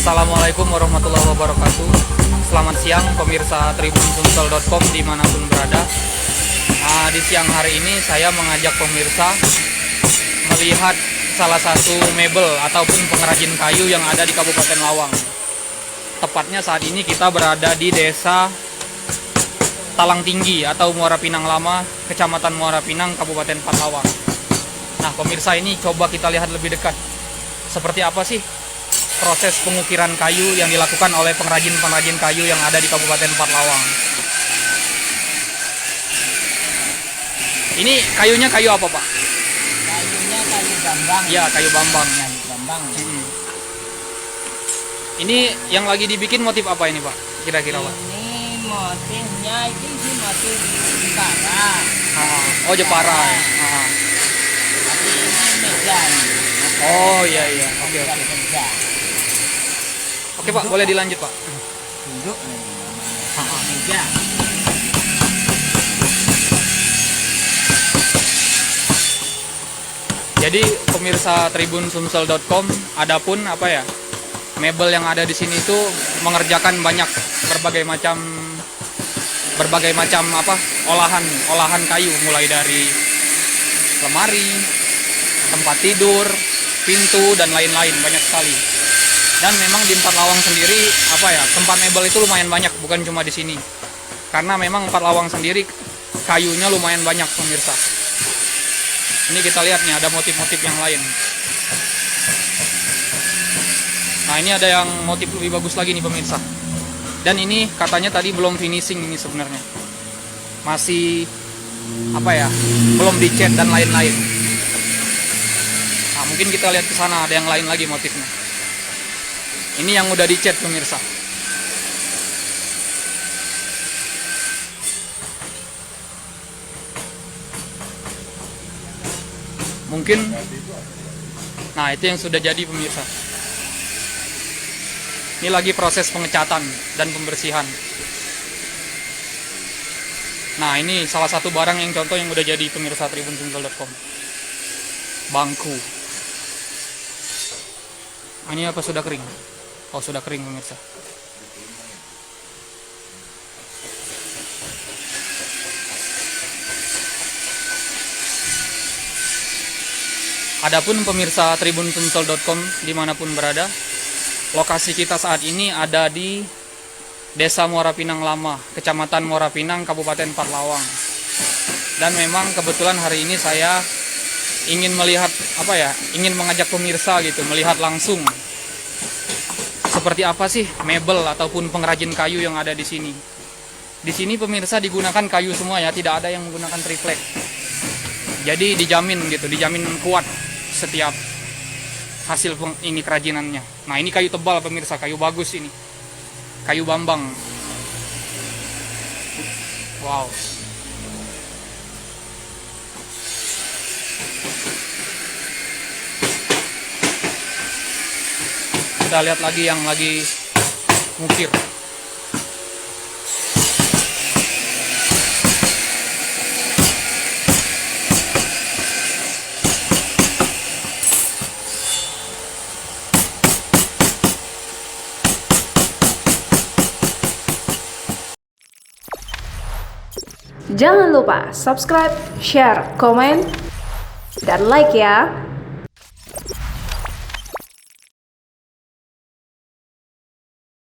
Assalamualaikum warahmatullahi wabarakatuh. Selamat siang pemirsa tribunsumsel.com dimanapun berada. Di siang hari ini saya mengajak pemirsa melihat salah satu mebel ataupun pengrajin kayu yang ada di Kabupaten Lawang. Tepatnya saat ini kita berada di Desa Talang Tinggi atau Muara Pinang Lama, Kecamatan Muara Pinang, Kabupaten Lawang. Nah pemirsa, ini coba kita lihat lebih dekat. Seperti apa sih proses pengukiran kayu yang dilakukan oleh pengrajin-pengrajin kayu yang ada di Kabupaten Lawang. Ini kayunya kayu apa, Pak? Kayunya kayu bambang. Ya, kayu bambang. Kayu bambang. Ya. Ini yang lagi dibikin motif apa ini, Pak? Kira-kira, Pak? Ini motifnya itu sih motif Jepara. Oh, Jepara. Tapi ini meja. Oh, iya. Oke. Meja. Oke, Pak, boleh dilanjut, Pak. Tunduk meja. Jadi pemirsa tribunsumsel.com, adapun mebel yang ada di sini itu mengerjakan banyak berbagai macam olahan kayu, mulai dari lemari, tempat tidur, pintu dan lain-lain, banyak sekali. Dan memang di Lawang sendiri tempat mebel itu lumayan banyak, bukan cuma di sini. Karena memang Lawang sendiri kayunya lumayan banyak, pemirsa. Ini kita lihat nih, ada motif-motif yang lain. Nah, ini ada yang motif lebih bagus lagi nih, pemirsa. Dan ini katanya tadi belum finishing ini sebenarnya. Masih belum dicat dan lain-lain. Nah, mungkin kita lihat ke sana, ada yang lain lagi motifnya. Ini yang udah dicat, pemirsa. Mungkin, nah itu yang sudah jadi, pemirsa. Ini lagi proses pengecatan dan pembersihan. Nah, ini salah satu barang yang contoh yang udah jadi, pemirsa tribunsumsel.com. Bangku. Ini apa, sudah kering? Oh, sudah kering, pemirsa. Adapun pemirsa tribunsumsel.com dimanapun berada, lokasi kita saat ini ada di Desa Muara Pinang Lama, Kecamatan Muara Pinang, Kabupaten Lawang. Dan memang kebetulan hari ini saya ingin melihat ingin mengajak pemirsa gitu, melihat langsung seperti apa sih mebel ataupun pengrajin kayu yang ada di sini. Di sini pemirsa digunakan kayu semua ya, tidak ada yang menggunakan triplek. Jadi dijamin kuat setiap hasil ini kerajinannya. Nah, ini kayu tebal, pemirsa, kayu bagus ini. Kayu bambang. Wow. Kita lihat lagi yang lagi ngukir. Jangan lupa subscribe, share, komen, dan like ya.